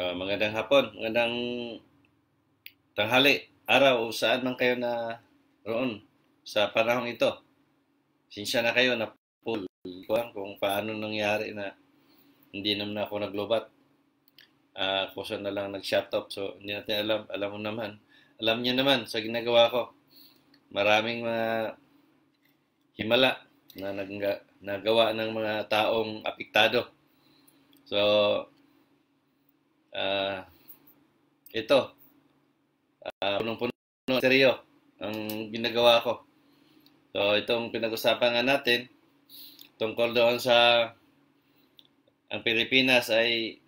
Magandang hapon, magandang tanghali, araw, o saan man kayo na roon sa panahong ito. Sinsya na kayo na full ko kung paano nangyari na hindi naman ako naglobat. Ako na lang nag-shut off. So, hindi natin alam. Alam mo naman. Alam niyo naman sa ginagawa ko. Maraming mga himala na nagawa ng mga taong apektado. So, ah, ito, punong-puno seryo ang ginagawa ko. So, itong pinag-usapan nga natin tungkol doon sa ang Pilipinas ay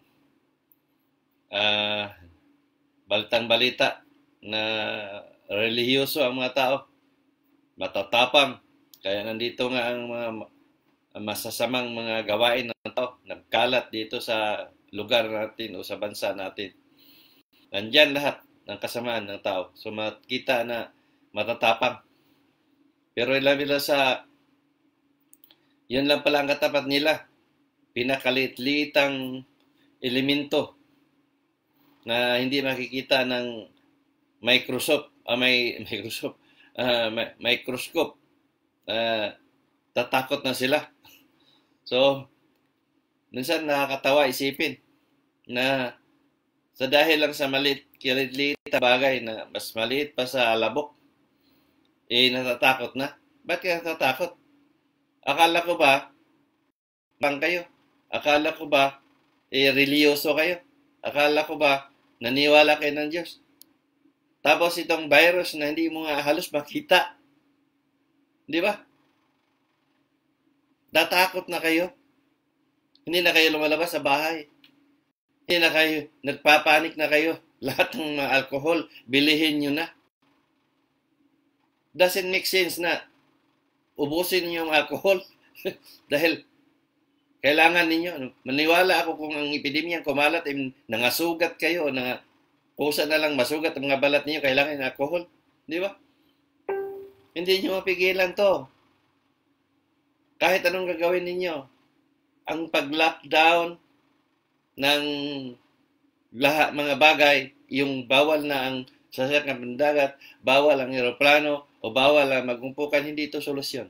balitang-balita na relihiyoso ang mga tao, matatapang. Kaya nandito nga ang mga masasamang mga gawain ng tao, nagkalat dito sa lugar natin o sa bansa natin. Nandyan lahat ng kasamaan ng tao. So makita na matatapang. Pero ilan sa yun lang pala ang katapat nila. Pinakaliit-liitang elemento na hindi makikita ng microscope. Tatakot na sila. So, minsan nakakatawa isipin na sa dahil lang sa maliit na bagay na mas maliit pa sa alabok, natatakot na. Ba't kaya natatakot? Akala ko ba, bang kayo? Akala ko ba, religyoso kayo? Akala ko ba, naniwala kayo ng Diyos? Tapos itong virus na hindi mo nga halos makita. Di ba? Natakot na kayo. Hindi na kayo lumalabas sa bahay. Hindi na kayo, nagpapanik na kayo. Lahat ng mga alcohol, bilihin nyo na. Doesn't make sense na ubusin nyo yung alcohol. Dahil kailangan ninyo. Maniwala ako kung ang epidemya kumalat, nangasugat kayo, kusa na lang masugat ang mga balat ninyo, kailangan ng alcohol. Di ba? Hindi nyo mapigilan to. Kahit anong gagawin ninyo. Ang pag-lockdown ng lahat mga bagay, yung bawal na ang sasakyan ng dagat, bawal ang eroplano, o bawal ang magumpukan, hindi ito solusyon.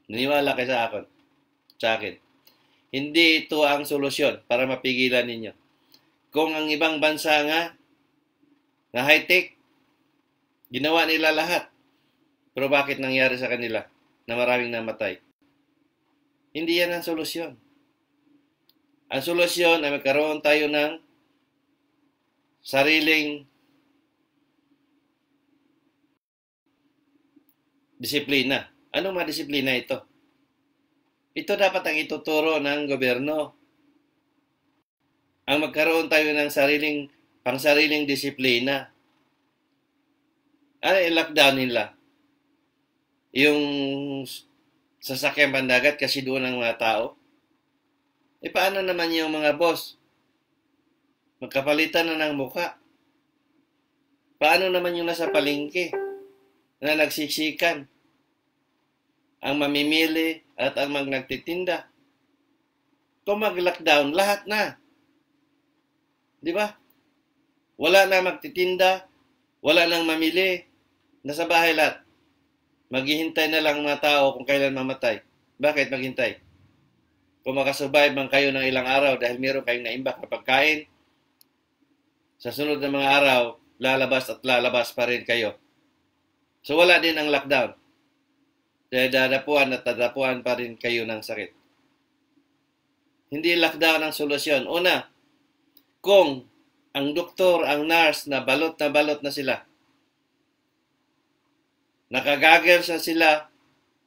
Naniwala kayo sa akin. Hindi ito ang solusyon para mapigilan ninyo. Kung ang ibang bansa nga, na high-tech, ginawa nila lahat. Pero bakit nangyari sa kanila na maraming namatay? Hindi yan ang solusyon. Ang solusyon ay magkaroon tayo ng sariling disiplina. Anong mga disiplina ito? Ito dapat ang ituturo ng gobyerno. Ang magkaroon tayo ng pangsariling disiplina. Ano i-lockdown nila? Yung sasakyan pandagat kasi doon ang mga tao? Paano naman yung mga boss? Magkapalitan na ng muka. Paano naman yung nasa palengke na nagsiksikan? Ang mamimili at ang nagtitinda. Kung mag-lockdown, lahat na. Di ba? Wala na magtitinda, wala nang mamili, nasa bahay lahat. Maghihintay na lang mga tao kung kailan mamatay. Bakit maghintay? Kung makasurvive man kayo ng ilang araw dahil meron kayong naimbak na pagkain, sa sunod na mga araw, lalabas pa rin kayo. So wala din ang lockdown. Dahil dadapuan pa rin kayo ng sakit. Hindi lockdown ang solusyon. Una, kung ang doktor, ang nurse na balot na sila, nakagagers na sila,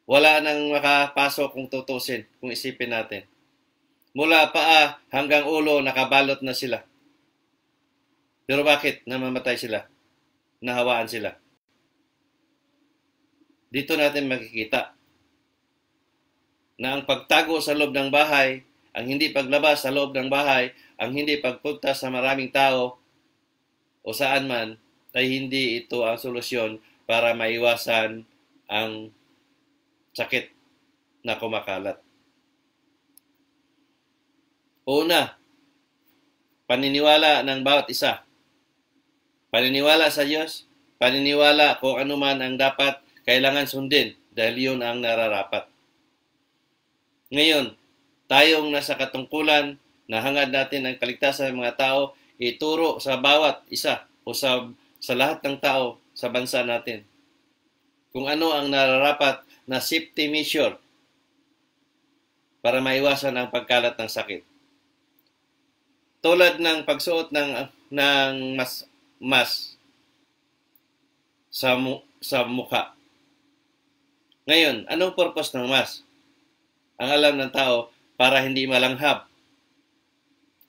wala nang makapasok kung tutusin, kung isipin natin. Mula paa hanggang ulo, nakabalot na sila. Pero bakit namamatay sila? Nahawaan sila. Dito natin makikita na ang pagtago sa loob ng bahay, ang hindi paglabas sa loob ng bahay, ang hindi pagpunta sa maraming tao o saan man, ay hindi ito ang solusyon para maiwasan ang sakit na kumakalat. Una, Paniniwala ng bawat isa. Paniniwala sa Diyos, paniniwala kung ano man ang dapat kailangan sundin dahil yun ang nararapat. Ngayon, tayong nasa katungkulan na hangad natin ang kaligtasan ng mga tao, ituro sa bawat isa o sa lahat ng tao sa bansa natin kung ano ang nararapat na safety measure para maiwasan ang pagkalat ng sakit. Tulad ng pagsuot ng mask sa mukha. Ngayon, anong purpose ng mask? Ang alam ng tao, para hindi malanghap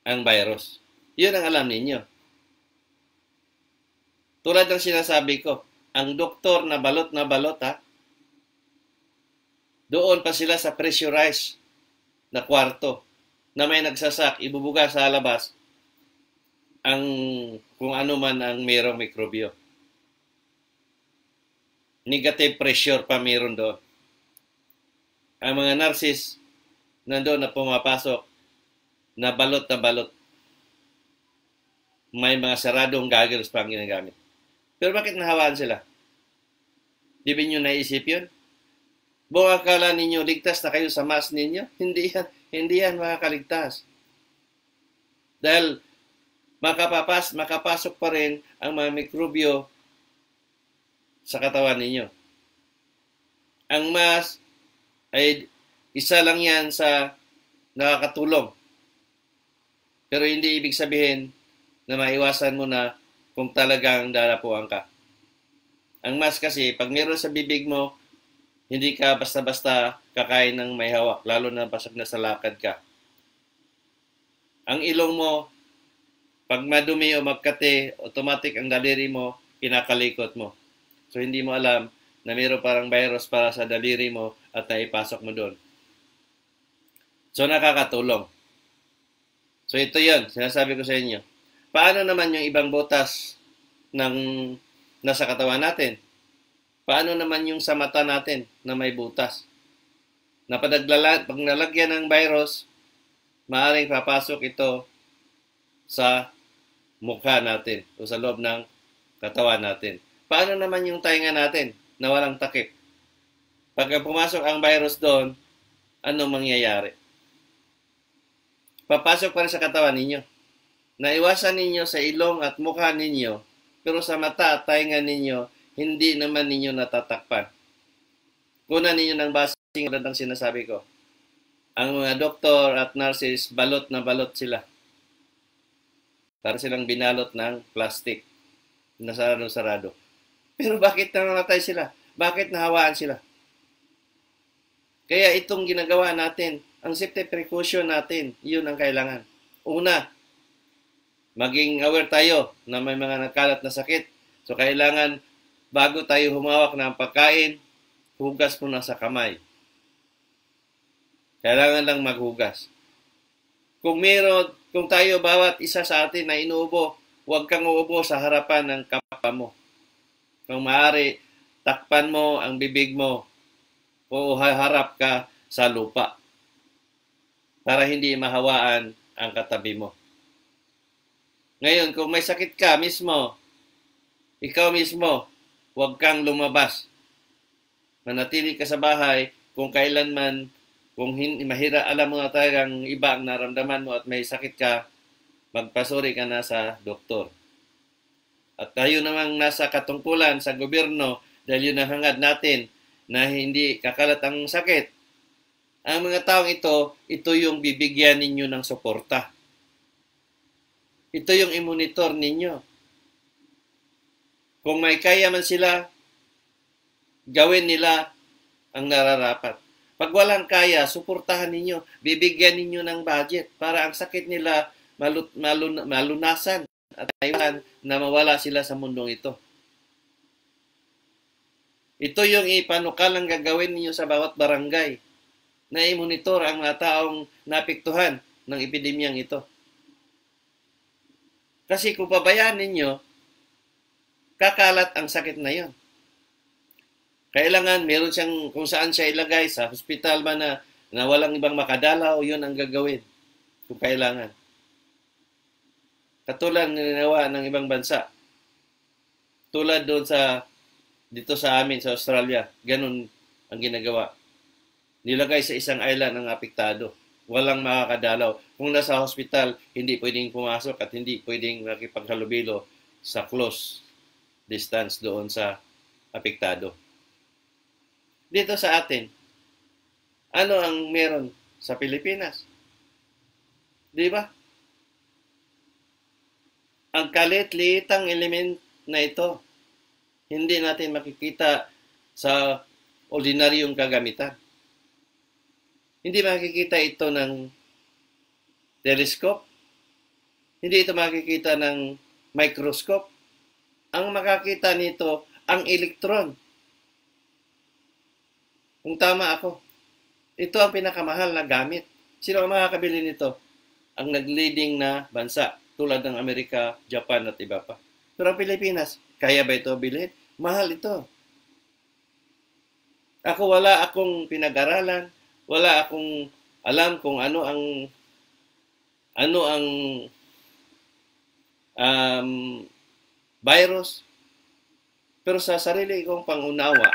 ang virus. Yun ang alam ninyo. Tulad ng sinasabi ko, ang doktor na balot ha, doon pa sila sa pressurized na kwarto na may nagsasak, ibubuga sa labas ang kung ano man ang mayroong mikrobyo. Negative pressure pa mayroon doon. Ang mga nurses nandoon na pumapasok na balot. May mga saradong goggles pa ang ginagamit. Pero bakit nahawaan sila? Di ba nyo naisip yun? Buong akala ninyo ligtas na kayo sa mask ninyo? Hindi yan makakaligtas. Dahil makapasok pa rin ang mga mikrobyo sa katawan ninyo. Ang mask ay isa lang yan sa nakakatulong. Pero hindi ibig sabihin na maiwasan mo na kung talagang darapuan ka. Ang mask kasi, pag meron sa bibig mo, hindi ka basta-basta kakain ng may hawak, lalo na pasag na sa lakad ka. Ang ilong mo, pag madumi o magkate, automatic ang daliri mo, kinakalikot mo. So hindi mo alam na mayroon parang virus para sa daliri mo at naipasok mo doon. So nakakatulong. So ito yun, sinasabi ko sa inyo. Paano naman yung ibang butas ng nasa katawan natin? Paano naman yung sa mata natin na may butas? Pag nalagyan ng virus, maaaring papasok ito sa mukha natin o sa loob ng katawan natin. Paano naman yung tainga natin na walang takip? Pag pumasok ang virus doon, ano mangyayari? Papasok pa rin sa katawan ninyo. Naiwasan ninyo sa ilong at mukha ninyo, pero sa mata at tainga ninyo, hindi naman ninyo natatakpan. Kunan ninyo ng basing tulad ng sinasabi ko. Ang mga doktor at nurses, balot na balot sila. Para silang binalot ng plastic na sarado-sarado. Pero bakit namamatay sila? Bakit nahawaan sila? Kaya itong ginagawa natin, ang safety precaution natin, yun ang kailangan. Una, maging aware tayo na may mga nagkalat na sakit. So kailangan, bago tayo humawak ng pagkain, hugas muna sa kamay. Kailangan lang maghugas. Kung tayo bawat isa sa atin na inuubo, huwag kang uubo sa harapan ng kapwa mo. Kung maaari, takpan mo ang bibig mo o harap ka sa lupa para hindi mahawaan ang katabi mo. Ngayon, kung may sakit ka mismo, ikaw mismo, huwag kang lumabas. Manatili ka sa bahay kung kailanman, kung alam mo na talagang iba ang naramdaman mo at may sakit ka, magpasuri ka na sa doktor. At tayo namang nasa katungkulan sa gobyerno dahil yun ang hangad natin na hindi kakalat ang sakit. Ang mga taong ito yung bibigyan ninyo ng suporta. Ito yung imonitor ninyo. Kung may kaya man sila, gawin nila ang nararapat. Pag walang kaya, suportahan ninyo. Bibigyan ninyo ng budget para ang sakit nila malunasan at ayun na mawala sila sa mundong ito. Ito yung ipanukalang gagawin ninyo sa bawat barangay na i-monitor ang mga taong napiktuhan ng epidemyang ito. Kasi kung pabayaan ninyo, kakalat ang sakit na yon. Kailangan meron siyang kung saan siya ilagay, sa hospital ba na walang ibang makadalaw, yun ang gagawin kung kailangan. Katulad ng ginawa ng ibang bansa. Tulad doon dito sa amin sa Australia, ganun ang ginagawa. Nilagay sa isang island ang apektado. Walang makakadalaw. Kung nasa hospital, hindi pwedeng pumasok at hindi pwedeng makipaghalubilo sa close distance doon sa apektado. Dito sa atin, ano ang meron sa Pilipinas? Di ba? Ang kalit-liitang element na ito, hindi natin makikita sa ordinaryong kagamitan. Hindi makikita ito ng telescope. Hindi ito makikita ng microscope. Ang makakita nito, ang elektron. Kung tama ako, ito ang pinakamahal na gamit. Sino ang makakabili nito? Ang nag-leading na bansa, tulad ng Amerika, Japan at iba pa. Pero ang Pilipinas, kaya ba ito bilhin? Mahal ito. Wala akong pinag-aralan, wala akong alam kung ano ang virus. Pero sa sarili kong pangunawa,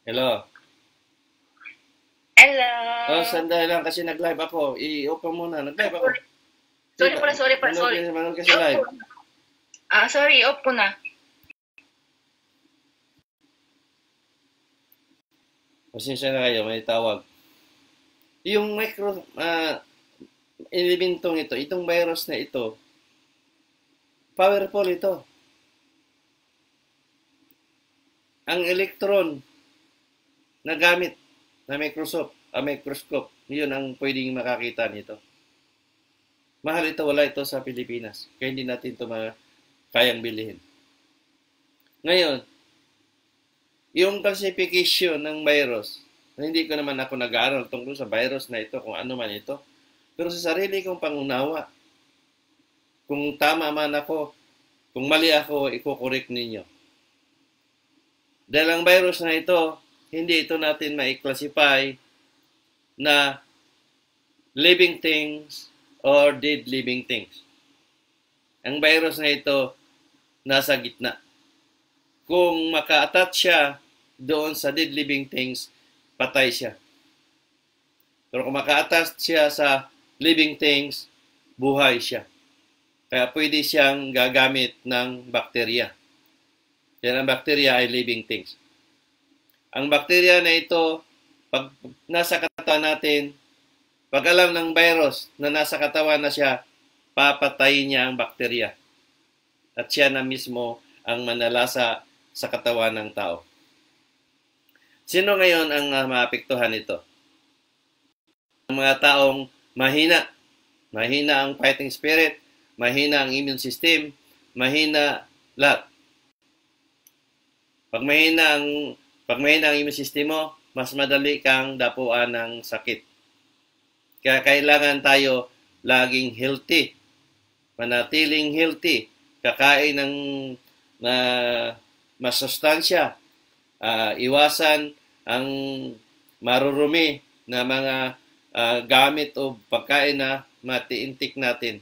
hello. Hello. Oh, sandali lang kasi nag-live ako. I-off mo muna. Nag-live ako. Sorry. Manood kasi live. Sorry, off ko na. Pasensya na kayo, may tawag. Yung elementong ito, itong virus na ito, powerful ito. Ang electron na gamit na microscope, yun ang pwedeng makakita nito. Mahal ito, wala ito sa Pilipinas. Kaya hindi natin ito kayang bilhin. Ngayon, yung classification ng virus, hindi ko naman ako nag-aaral tungkol sa virus na ito, kung ano man ito. Pero sa sarili kong pangunawa, kung tama man ako, kung mali ako, iko-correct ninyo. Dahil ang virus na ito, hindi ito natin ma-classify na living things or dead living things. Ang virus na ito, nasa gitna. Kung maka-attach siya doon sa dead living things, patay siya. Pero kung maka-attach siya sa living things, buhay siya. Kaya pwede siyang gagamit ng bakterya. Yan ang bakterya ay living things. Ang bakterya na ito, pag nasa katawan natin, pag alam ng virus na nasa katawan na siya, papatayin niya ang bakterya. At siya na mismo ang manalasa sa katawan ng tao. Sino ngayon ang maapektuhan nito? Ang mga taong mahina. Mahina ang fighting spirit, mahina ang immune system, mahina lahat. Pag mahina ang immune system mo, mas madali kang dapuan ng sakit. Kaya kailangan tayo laging healthy. Manatiling healthy. Kakain ng masustansya. Iwasan ang marurumi na mga gamit o pagkain na matiintik natin.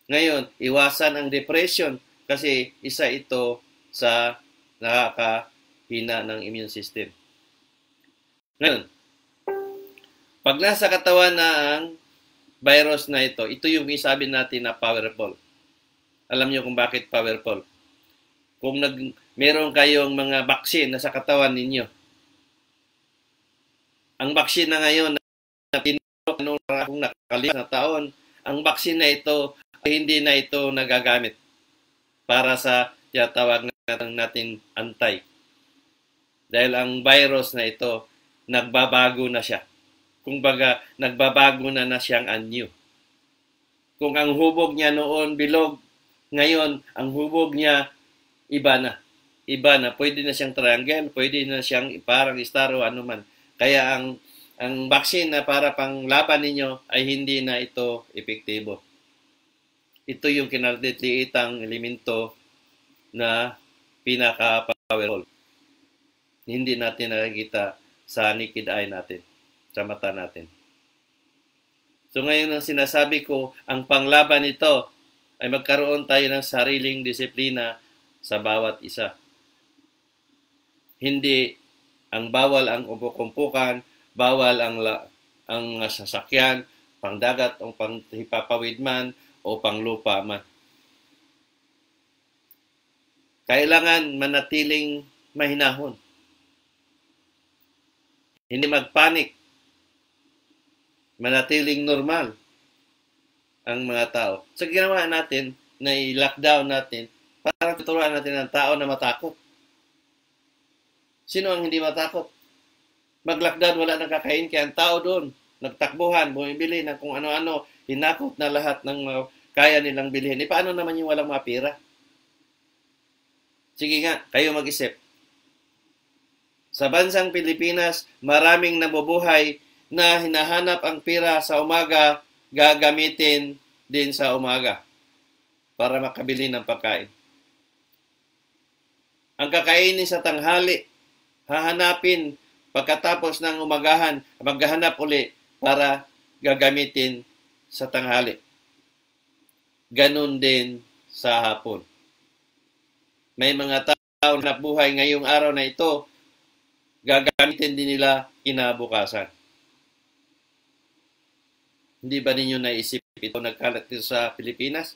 Ngayon, iwasan ang depression kasi isa ito sa nakakahina ng immune system. Ngayon, pag nasa katawan na ang virus na ito yung isabi natin na powerful. Alam niyo kung bakit powerful? Kung meron kayong mga vaccine na sa katawan ninyo, ang vaccine na ngayon na kung nakalipas na taon, ang vaccine na ito ay hindi na ito nagagamit para sa tinatawag natin antay. Dahil ang virus na ito, nagbabago na siya. Kung baga, nagbabago na siyang anyo. Kung ang hubog niya noon bilog, ngayon, ang hubog niya, iba na. Iba na. Pwede na siyang triangle, pwede na siyang parang star o ano man. Kaya ang vaccine na para pang laban ninyo ay hindi na ito epektibo. ito yung kinaliit-liitang elemento na pinaka-powerful. Hindi natin nakikita sa naked eye natin, sa mata natin. So ngayon ang sinasabi ko, ang panglaban nito ay magkaroon tayo ng sariling disiplina sa bawat isa. Hindi ang bawal ang kumpukan, bawal ang sasakyan, pangdagat o panghipapawid man o panglupa man. Kailangan manatiling mahinahon. Hindi magpanik. Manatiling normal ang mga tao. So ginawa natin na i-lockdown natin para tuturuan natin ang tao na matakot. Sino ang hindi matakot? Mag-lockdown, wala nang kakain, kaya ang tao doon, nagtakbuhan, bumibili ng kung ano-ano, hinakot na lahat ng kaya nilang bilhin. Paano naman yung walang mga pera? Sige nga, kayo mag-isip. Sa bansang Pilipinas, maraming nabubuhay na hinahanap ang pera sa umaga, gagamitin din sa umaga para makabili ng pagkain. Ang kakainin sa tanghali, hahanapin pagkatapos ng umagahan, maghahanap uli para gagamitin sa tanghali. Ganon din sa hapon. May mga tao na buhay ngayong araw na ito, gagamitin din nila kinabukasan. Hindi ba ninyo naisip ito nagkalat dito sa Pilipinas?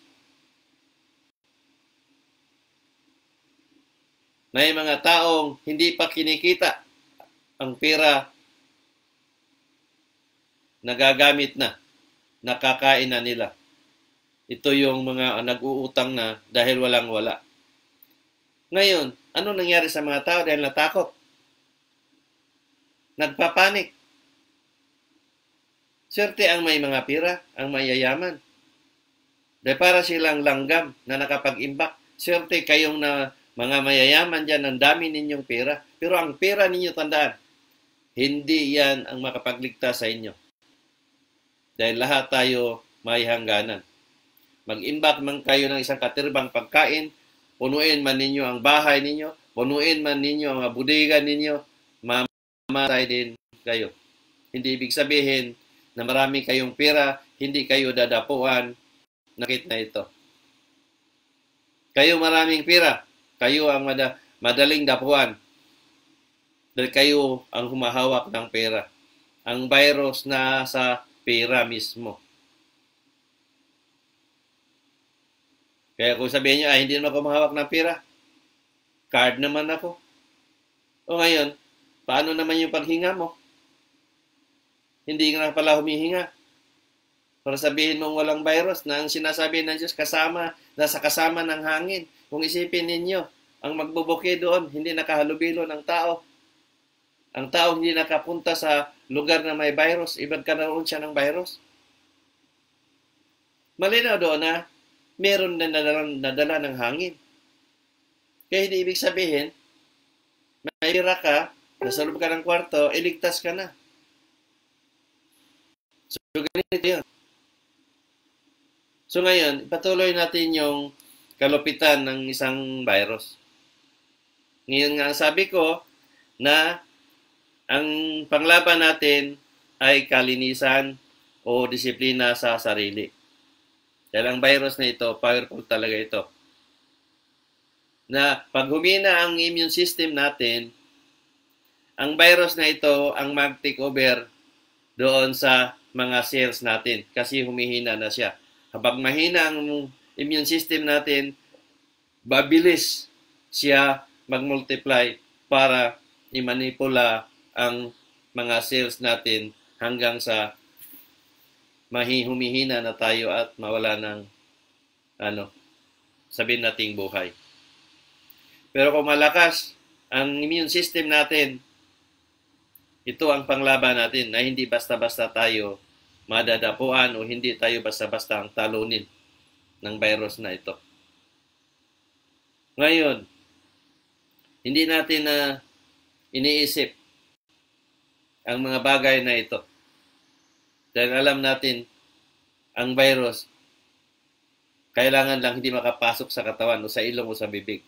May mga taong hindi pa kinikita ang pera nagagamit na, nakakain na nila. Ito yung mga nag-uutang na dahil walang-wala. Ngayon, ano nangyari sa mga tao dahil natakot? Nagpapanik. Swerte ang may mga pera, ang mayayaman. Dahil para silang langgam na nakapag-imbak. Swerte kayong na mga mayayaman dyan, ang dami ninyong pera. Pero ang pera ninyo, tandaan, hindi yan ang makapagligtas sa inyo. Dahil lahat tayo may hangganan. Mag-imbak man kayo ng isang katirbang pagkain, punuin man ninyo ang bahay ninyo, punuin man ninyo ang bodega ninyo, mamatay din kayo. Hindi ibig sabihin na marami kayong pera, hindi kayo dadapuan. Nakit na ito. Kayo maraming pera, kayo ang madaling dapuan. Dahil kayo ang humahawak ng pera. Ang virus na sa pera mismo. Kaya kung sabihin nyo, hindi naman ako mahawak ng pera. Card naman ako. O ngayon, paano naman yung paghinga mo? Hindi ka na pala humihinga. Para sabihin mong walang virus na ang sinasabi ng Diyos nasa kasama ng hangin. Kung isipin ninyo, ang magbubuke doon, hindi nakahalubilo ng tao. Ang tao hindi nakapunta sa lugar na may virus, ibang karoon siya ng virus. Malinaw doon na meron na nadala ng hangin. Kaya hindi ibig sabihin, may pira ka, nasa loob ka ng kwarto, iligtas ka na. So, ganito yun. So ngayon, patuloy natin yung kalupitan ng isang virus. Ngayon nga, sabi ko na ang panglaban natin ay kalinisan o disiplina sa sarili. Dahil ang virus na ito, powerful talaga ito. Na pag humina ang immune system natin, ang virus na ito ang mag-take over doon sa mga cells natin kasi humihina na siya. Kapag mahina ang immune system natin, babilis siya mag-multiply para i-manipula ang mga cells natin hanggang sa humihina na tayo at mawala ng sabihin nating buhay. Pero kung malakas ang immune system natin, ito ang panglaban natin na hindi basta-basta tayo madadapuan o hindi tayo basta-basta ang talunin ng virus na ito. Ngayon, hindi natin na iniisip ang mga bagay na ito. Dahil alam natin, ang virus Kailangan lang hindi makapasok sa katawan o sa ilong o sa bibig.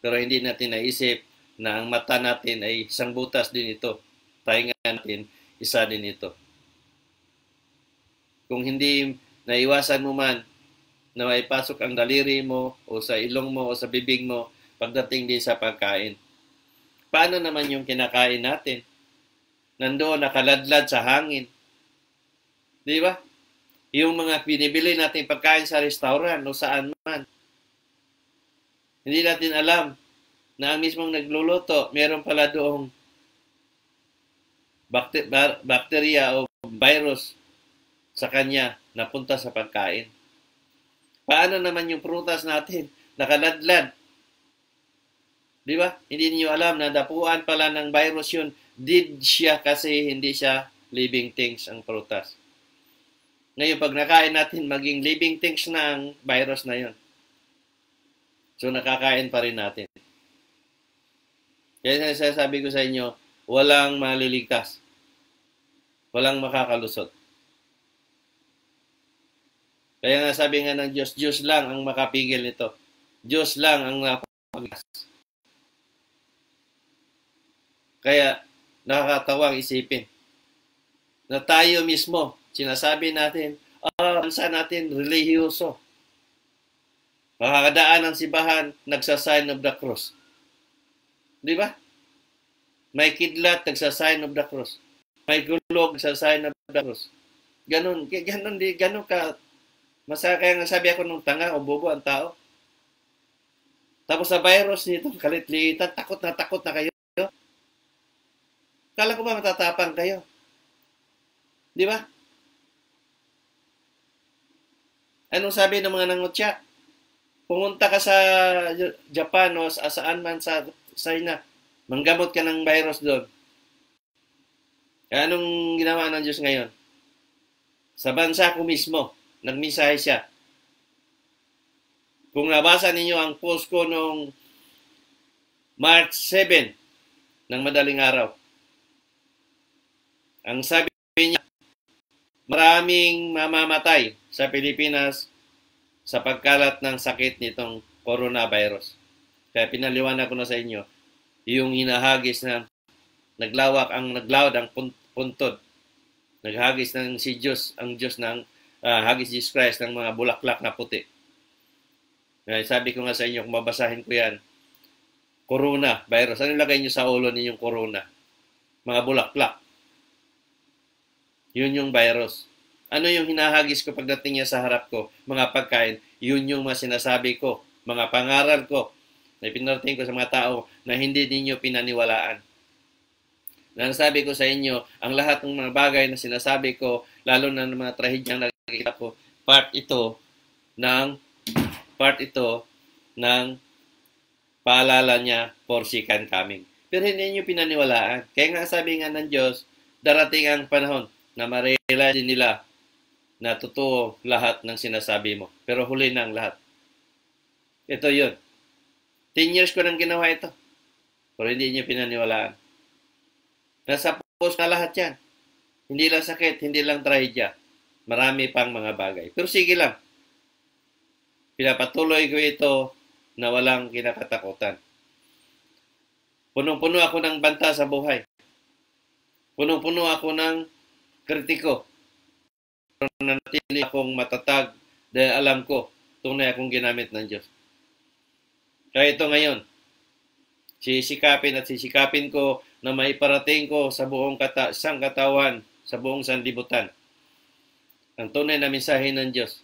Pero hindi natin naisip na ang mata natin ay isang butas din ito. Tainga natin, isa din ito. Kung hindi naiwasan mo man na maipasok ang daliri mo o sa ilong mo o sa bibig mo pagdating din sa pagkain. Paano naman yung kinakain natin? Nandoon nakaladlad sa hangin. Di ba? Yung mga binibili natin pagkain sa restaurant o saan man. Hindi natin alam na ang mismong nagluluto, meron pala doong bakterya o virus sa kanya napunta sa pagkain. Paano naman yung prutas natin? Nakaladlad. Di ba? Hindi niyo alam na dapuan pala ng virus yun. Did siya kasi hindi siya living things ang prutas. Ngayon, pag nakain natin, maging living things na ang virus na yun. So, nakakain pa rin natin. Kaya sabi ko sa inyo, walang maliligtas. Walang makakalusot. Kaya nga sabi nga ng Diyos, Diyos lang ang makapigil nito. Diyos lang ang napaglas. Kaya, nakakatawang isipin na tayo mismo, sinasabi natin, bansa natin, relihiyoso. Makakadaan ng simbahan, nagsasign of the cross. Di ba? May kidlat, nagsasign of the cross. May gulog, nagsasign of the cross. Ganun ka. Kaya nga sabi ako nung tanga o bobo ang tao. Tapos sa virus nito, kalit-liitan, takot na kayo. Kala ko ba matatapang kayo? Di ba? Anong sabi ng mga nangutya? Pumunta ka sa Japan o saan man sa China, manggamot ka ng virus doon. Kaya anong ginawa ng Diyos ngayon? Sa bansa ko mismo, nagmisahe siya. Kung nabasa ninyo ang post ko noong March 7 ng madaling araw, ang sabi niya, maraming mamamatay sa Pilipinas sa pagkalat ng sakit nitong coronavirus. Kaya pinaliwanag ko na sa inyo, yung hinahagis na naglawak ang puntod. Naghagis ng si Diyos, ang Diyos ng hagis Jesus Christ ng mga bulaklak na puti. Kaya sabi ko nga sa inyo, kung mabasahin ko yan, coronavirus. Ano lagay nyo sa ulo ninyong corona? Mga bulaklak. Yun yung virus. Ano yung hinahagis ko pagdating niya sa harap ko? Mga pagkain. Yun yung mga sinasabi ko. Mga pangaral ko na pinarating ko sa mga tao na hindi ninyo pinaniwalaan. Na sabi ko sa inyo, ang lahat ng mga bagay na sinasabi ko, lalo na ng mga trahedyang nakikita ko, part ito ng paalala niya for second coming. Pero hindi niyo pinaniwalaan. Kaya nga sabi nga ng Diyos, darating ang panahon na ma-realize nila na totoo lahat ng sinasabi mo. Pero huli na ang lahat. Ito yun. 10 years ko nang ginawa ito. Pero hindi niyo pinaniwalaan. Nasa post na lahat yan. Hindi lang sakit, hindi lang trahedya. Marami pang mga bagay. Pero sige lang. Pinapatuloy ko ito na walang kinakatakutan. Punong-puno ako ng banta sa buhay. Punong-puno ako ng kritiko. Pero nanatili akong matatag dahil alam ko tunay akong ginamit ng Diyos. Kaya ito ngayon, sisikapin ko na maiparating ko sa buong sangkatawan, sa buong sanlibutan, ang tunay na mensahe ng Diyos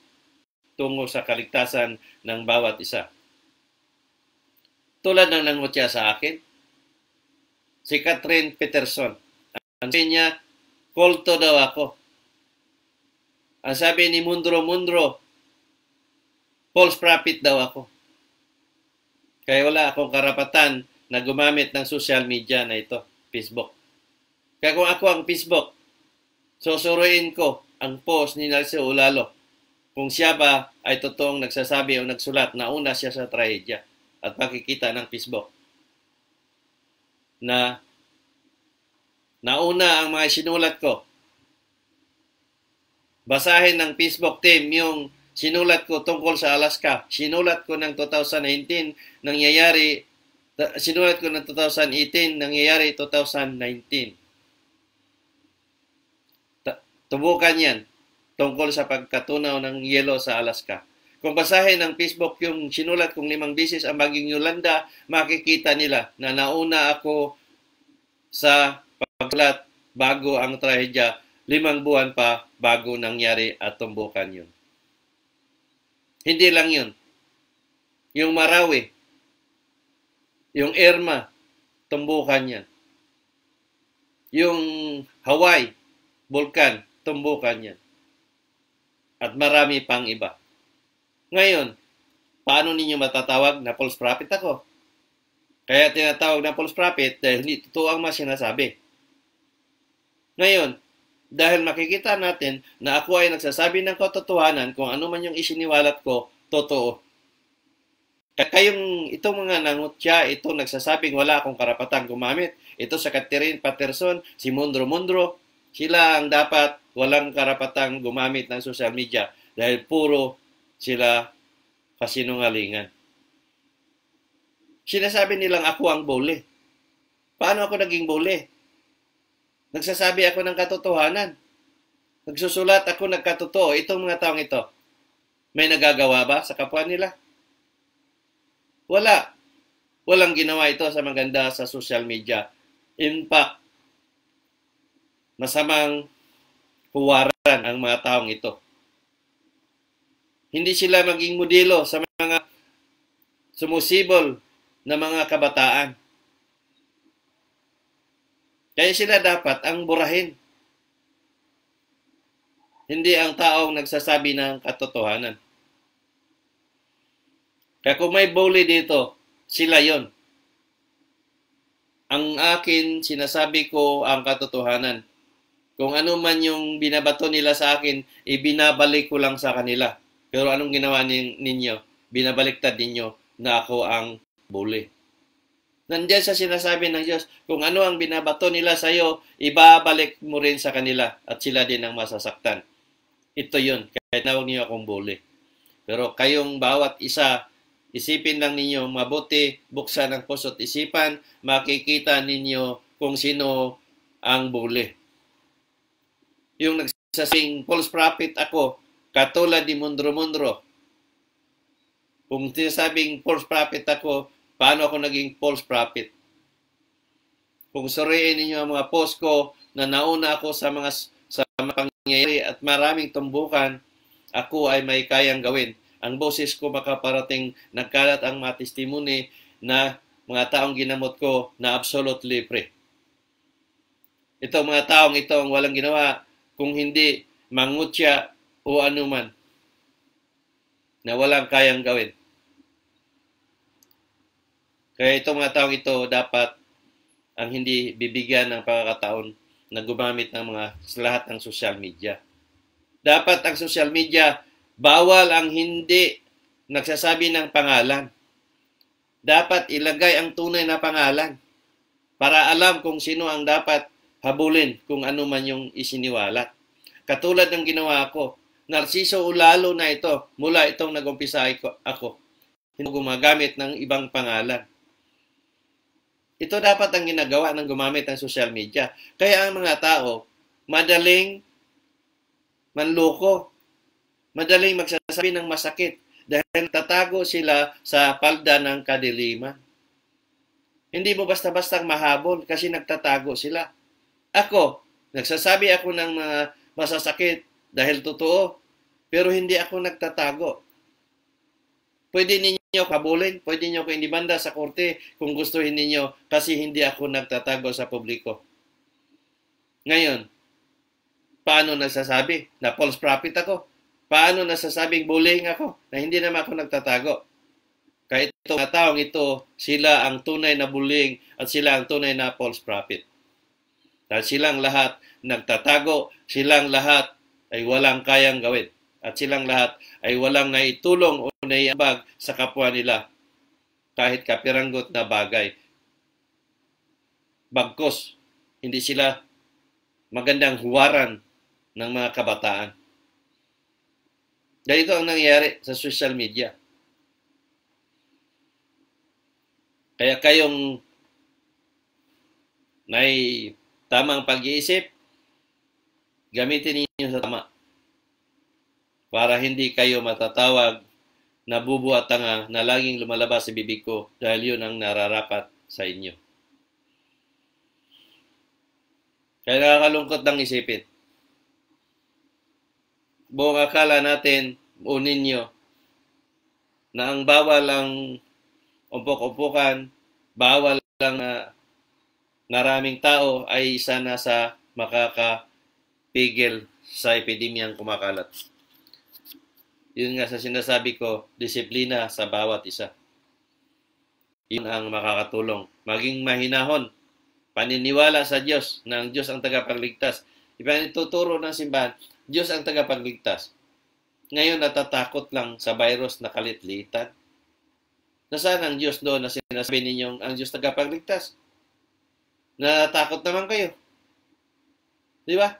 tungo sa kaligtasan ng bawat isa. Tulad ng nangutya sa akin, si Catherine Peterson, ang sabi niya, kulto daw ako. Ang sabi ni Mundro, false prophet daw ako. Kaya wala akong karapatan na gumamit ng social media na ito, Facebook. Kaya kung ako ang Facebook, susuruin ko ang post ni Narciso Ulalo kung siya ba ay totoong nagsasabi o nagsulat na una siya sa trahedya at makikita ng Facebook na nauna ang mga sinulat ko. Basahin ng Facebook team yung Sinulat ko tungkol sa Alaska. Sinulat ko ng 2019, sinulat ko ng 2018, nangyayari 2019. Tubukan yan tungkol sa pagkatunaw ng yelo sa Alaska. Kung basahin ng Facebook yung sinulat kong 5 beses ang Bagyong Yolanda, makikita nila na nauna ako sa pagsulat bago ang trahedya, 5 buwan pa bago nangyari at tumbukan yun. Hindi lang yun. Yung Marawi, yung Irma, tumbukan yan. Yung Hawaii, bulkan, tumbukan yan. At marami pang iba. Ngayon, paano ninyo matatawag na false prophet ako? Kaya tinatawag na false prophet dahil hindi totoo ang mga sinasabi. Ngayon, dahil makikita natin na ako ay nagsasabi ng katotohanan kung ano man yung isiniwalat ko, totoo. Kayong itong mga nangutya, ito nagsasabing wala akong karapatang gumamit. Ito sa Catherine Patterson, si Mundro, sila ang dapat walang karapatang gumamit ng social media dahil puro sila kasinungalingan. Sinasabi nilang ako ang bully. Paano ako naging bully? Nagsasabi ako ng katotohanan. Nagsusulat ako ng katotoo. Itong mga taong ito, may nagagawa ba sa kapwa nila? Wala. Walang ginawa ito sa maganda sa social media. In fact, masamang huwaran ang mga taong ito. Hindi sila maging modelo sa mga sumusibol na mga kabataan. Kaya sila dapat ang burahin. Hindi ang taong nagsasabi ng katotohanan. Kaya kung may bully dito, sila yon. Ang akin, sinasabi ko ang katotohanan. Kung ano man yung binabato nila sa akin, ibinabalik ko lang sa kanila. Pero anong ginawa ninyo? Binabaliktad ninyo na ako ang bully. Nandiyan sa sinasabi ng Diyos, kung ano ang binabato nila sa iyo, ibabalik mo rin sa kanila at sila din ang masasaktan. Ito yun, kahit nawag niyo akong bully. Pero kayong bawat isa, isipin lang ninyo, mabuti, buksan ang puso't isipan, makikita ninyo kung sino ang bully. Yung nagsasabing false prophet ako, katulad ni Mundro. Kung sinasabing false prophet ako, paano ako naging false prophet? Kung suriin ninyo ang mga post ko na nauna ako sa mga pangyayari at maraming tumbukan, ako ay may kayang gawin. Ang boses ko makaparating, nagkalat ang mga testimony na mga taong ginamot ko na absolutely free. Itong mga taong ito ang walang ginawa kung hindi mangutya o anuman na walang kayang gawin. Kaya itong mga taong ito dapat ang hindi bibigyan ng pagkakataon na gumamit ng lahat ng social media. Dapat ang social media, bawal ang hindi nagsasabi ng pangalan. Dapat ilagay ang tunay na pangalan para alam kung sino ang dapat habulin kung ano man yung isiniwalat. Katulad ng ginawa ko, Narciso Ulalo na ito, mula itong nag-umpisa ako. Hindi gumagamit ng ibang pangalan. Ito dapat ang ginagawa ng gumamit ng social media. Kaya ang mga tao, madaling manloko, madaling magsasabi ng masakit dahil tatago sila sa palda ng kadiliman. Hindi mo basta-bastang mahabol kasi nagtatago sila. Ako, nagsasabi ako ng mga masasakit dahil totoo, pero hindi ako nagtatago. Pwede ninyo kabulin, pwede niyo ko indimanda sa korte kung gustuhin ninyo kasi hindi ako nagtatago sa publiko. Ngayon, paano nasasabi na false prophet ako? Paano nasasabing bullying ako na hindi naman ako nagtatago? Kaya itong mga taong ito, sila ang tunay na bullying at sila ang tunay na false prophet. Dahil silang lahat nagtatago, silang lahat ay walang kayang gawin. At silang lahat ay walang naitulong o naiambag sa kapwa nila kahit kapiranggot na bagay. Bagkus, hindi sila magandang huwaran ng mga kabataan. Ganito ang nangyayari sa social media. Kaya kayong may tamang pag-iisip, gamitin ninyo sa tama para hindi kayo matatawag na bubu at tanga na laging lumalabas sa bibig ko dahil yun ang nararapat sa inyo. Kaya nakakalungkot ng isipin. Buong akala natin, o ninyo, na ang bawal ang umpok-umpukan, bawal lang na maraming tao ay isa na sa makakapigil sa epidemyang kumakalat. Yun nga sa sinasabi ko, disiplina sa bawat isa. Yun ang makakatulong. Maging mahinahon, paniniwala sa Diyos na ang Diyos ang tagapagligtas. Ipanituturo ng simbahan, Diyos ang tagapagligtas. Ngayon natatakot lang sa virus na kalitlitan. Nasaan ang Diyos doon na sinasabi ninyong ang Diyos tagapagligtas? Natatakot naman kayo. Di ba?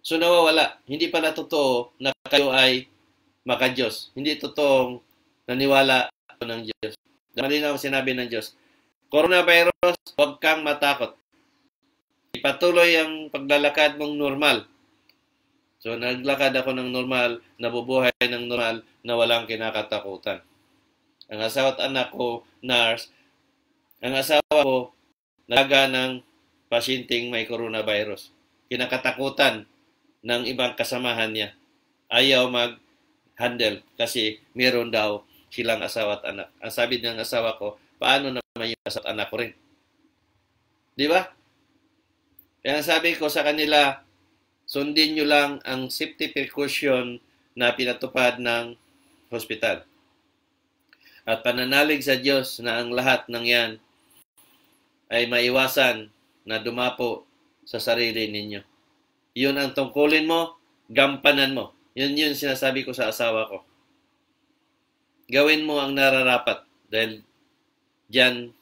So nawawala. Hindi pala totoo na kayo ay maka-Diyos. Hindi totoong naniwala ng Diyos. Malinaw ang sinabi ng Diyos. Coronavirus, huwag kang matakot. Ipatuloy ang paglalakad mong normal. So naglakad ako ng normal, nabubuhay ng normal na walang kinakatakutan. Ang asawa at anak ko, nurse. Ang asawa ko, nalaga ng pasyenteng may coronavirus. Kinakatakutan ng ibang kasamahan niya. Ayaw mag-handle kasi meron daw silang asawa at anak. Ang sabi ng asawa ko, paano naman yung asawa at anak ko rin? Di ba? Kaya sabi ko sa kanila, sundin nyo lang ang safety precaution na pinatupad ng hospital. At pananalig sa Diyos na ang lahat ng yan ay maiwasan na dumapo sa sarili ninyo. Yun ang tungkulin mo, gampanan mo. Yun sinasabi ko sa asawa ko. Gawin mo ang nararapat dahil diyan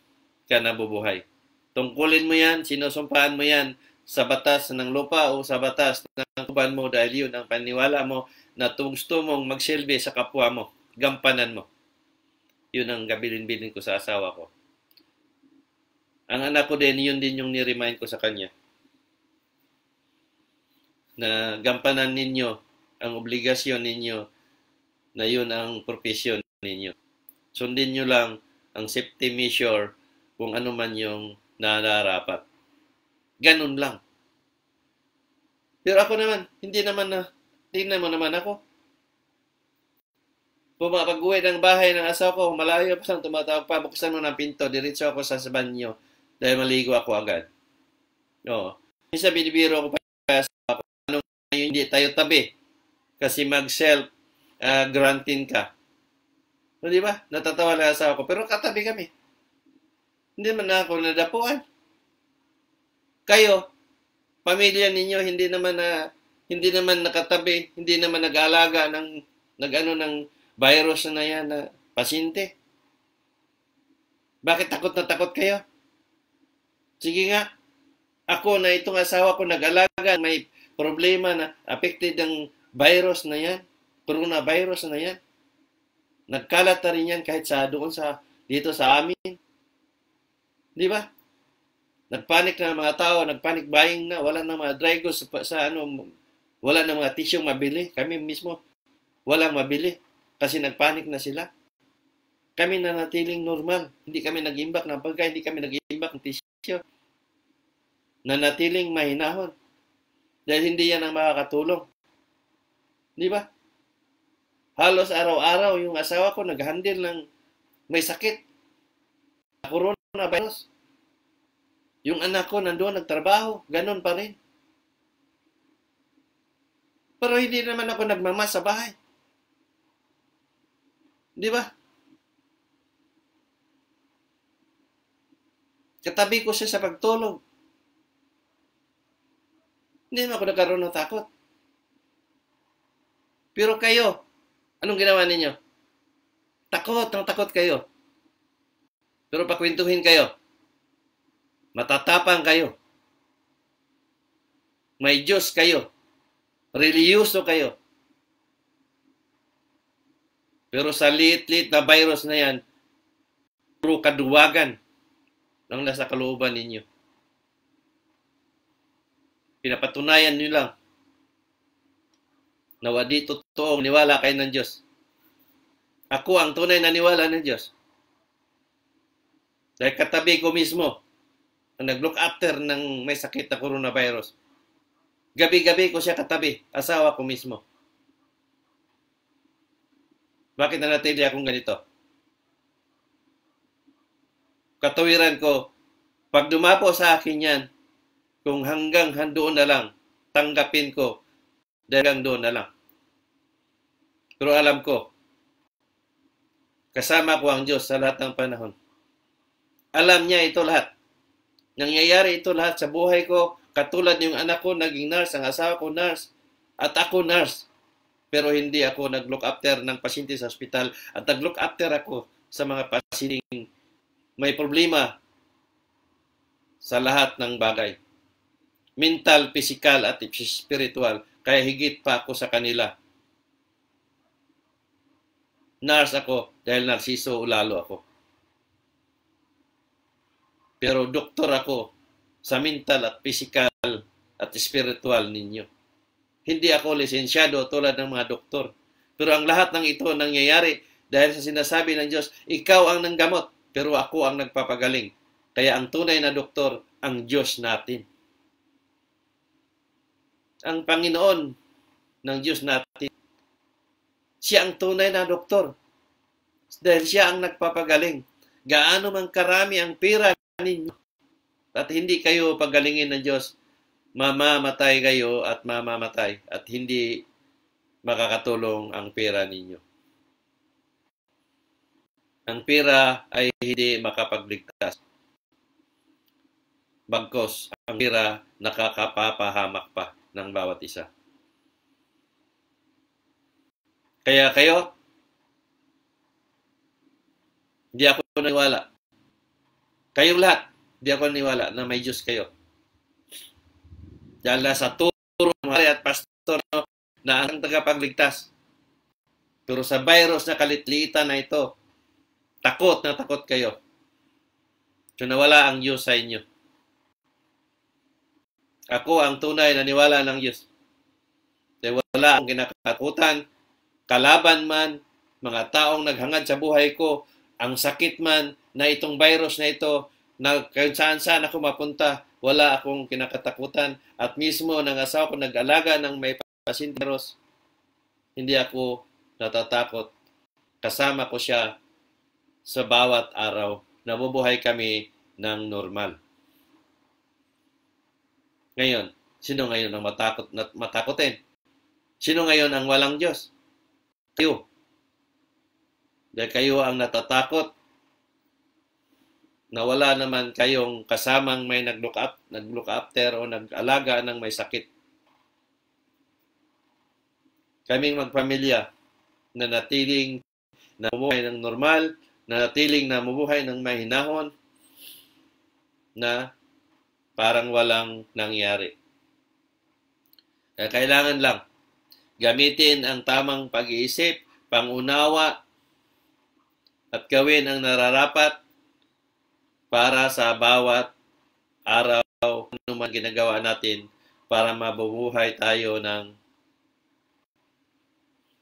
ka nabubuhay. Tungkulin mo yan, sinusumpaan mo yan sa batas ng lupa o sa batas ng kuban mo dahil yun ang paniwala mo na gusto mong magsilbi sa kapwa mo. Gampanan mo. Yun ang gabilin-bilin ko sa asawa ko. Ang anak ko din, yun din yung ni-remind ko sa kanya. Na gampanan ninyo ang obligasyon ninyo na yun ang profesyon ninyo. Sundin nyo lang ang safety measure kung ano man yung nararapat. Ganun lang. Pero ako naman, tingnan mo naman ako. Pumapag-uwi ng bahay ng asawa ko, malayo pa lang tumatawag pa, buksan mo ng pinto, diretso ako sa banyo dahil maligo ako agad. Oo. Minsan binibiro ko pa sa ako, anong hindi tayo tabi kasi mag-self granting ka. So, di ba? Natatawa lang asawa ko, pero katabi kami. Hindi man ako nadapuan. Kayo, pamilya ninyo hindi naman nakatabi, hindi naman nag-aalaga ng virus na yan na pasyente. Bakit takot na takot kayo? Sige nga, ako na itong asawa ko nag-alaga, may problema na affected ang virus na yan, coronavirus na yan. Nagkalat na rin yan kahit dito sa amin. Di ba? Nagpanik na mga tao, nagpanik buying na, wala na mga dry goods wala na mga tissue mabili. Kami mismo, walang mabili kasi nagpanik na sila. Kami nanatiling normal. Hindi kami nag-imbak ng pagkain, hindi kami nag-imbak ng tissue. Nanatiling mahinahon. Dahil hindi yan ang makakatulong. Di ba? Halos araw-araw yung asawa ko nag-handle ng may sakit. Coronavirus. Yung anak ko nandoon nagtrabaho, ganun pa rin. Pero hindi naman ako nagmamas sa bahay. Di ba? Katabi ko siya sa pagtulog. Hindi naman ako nagkaroon ng takot. Pero kayo, anong ginawa ninyo? Takot kayo. Pero pakwentuhin kayo. Matatapang kayo. May Diyos kayo. Reliyoso kayo. Pero sa liit-liit na virus na yan, puro kaduwagan ang nasa kalooban ninyo. Pinapatunayan nyo lang na wadi totoong niwala kayo ng Diyos. Ako ang tunay na niwala ng Diyos. Dahil katabi ko mismo ang nag-look after ng may sakit na coronavirus. Gabi-gabi ko siya katabi. Asawa ko mismo. Bakit nanatili akong ganito? Katawiran ko, pag dumapo sa akin yan, kung hanggang doon na lang, tanggapin ko, hanggang doon na lang. Pero alam ko, kasama ko ang Diyos sa lahat ng panahon. Alam niya ito lahat. Nangyayari ito lahat sa buhay ko, katulad yung anak ko naging nurse, ang asawa ko nurse, at ako nurse. Pero hindi ako nag-look after ng pasyente sa ospital at nag-look after ako sa mga pasyenteng may problema sa lahat ng bagay. Mental, physical, at spiritual. Kaya higit pa ako sa kanila. Nurse ako dahil narsiso lalo ako. Pero doktor ako sa mental at physical at spiritual ninyo. Hindi ako lisensyado tulad ng mga doktor. Pero ang lahat ng ito nangyayari dahil sa sinasabi ng Diyos, ikaw ang nanggamot, pero ako ang nagpapagaling. Kaya ang tunay na doktor, ang Diyos natin. Ang Panginoon ng Diyos natin, siya ang tunay na doktor. Dahil siya ang nagpapagaling. Gaano man karami ang pira ninyo at hindi kayo pagalingin ng Diyos, mamamatay kayo at mamamatay at hindi makakatulong ang pera ninyo. Ang pera ay hindi makapagligtas. Bagkos, ang pera nakakapapahamak pa ng bawat isa. Kaya kayo, hindi ako naniwala. Kayong lahat, hindi ako naniwala na may Diyos kayo. Dahil sa turo ng mga at pastor na ang tagapagligtas. Pero sa virus na kalitliitan na ito, takot na takot kayo. So nawala ang Diyos sa inyo. Ako ang tunay na niwala ng Diyos. Dahil wala ang kinakatakutan, kalaban man, mga taong naghangad sa buhay ko, ang sakit man na itong virus na ito, na kung saan-saan ako mapunta, wala akong kinakatakutan. At mismo ng asawa ko nag-alaga ng may pasyente virus, hindi ako natatakot. Kasama ko siya sa bawat araw. Nabubuhay kami ng normal. Ngayon, sino ngayon ang matakotin? Sino ngayon ang walang Diyos? Kayo. Dahil kayo ang natatakot na wala naman kayong kasamang may nag-look after o nag-alaga ng may sakit. Kaming magpamilya na natiling namumuhay ng normal, na natiling namumuhay ng mahinahon, na parang walang nangyari. Kaya kailangan lang gamitin ang tamang pag-iisip, pangunawa, at gawin ang nararapat para sa bawat araw ano man ginagawa natin para mabubuhay tayo ng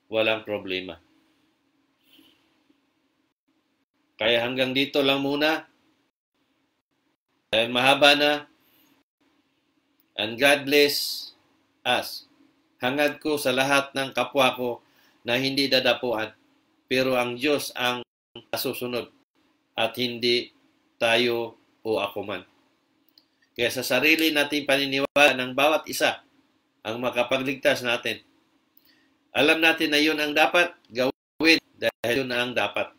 walang problema. Kaya hanggang dito lang muna. Dahil mahaba na. And God bless us. Hangad ko sa lahat ng kapwa ko na hindi dadapuan. Pero ang Diyos ang susunod at hindi tayo o ako man. Kaya sa sarili nating paniniwala ng bawat isa ang makapagligtas natin. Alam natin na yun ang dapat gawin dahil yun ang dapat.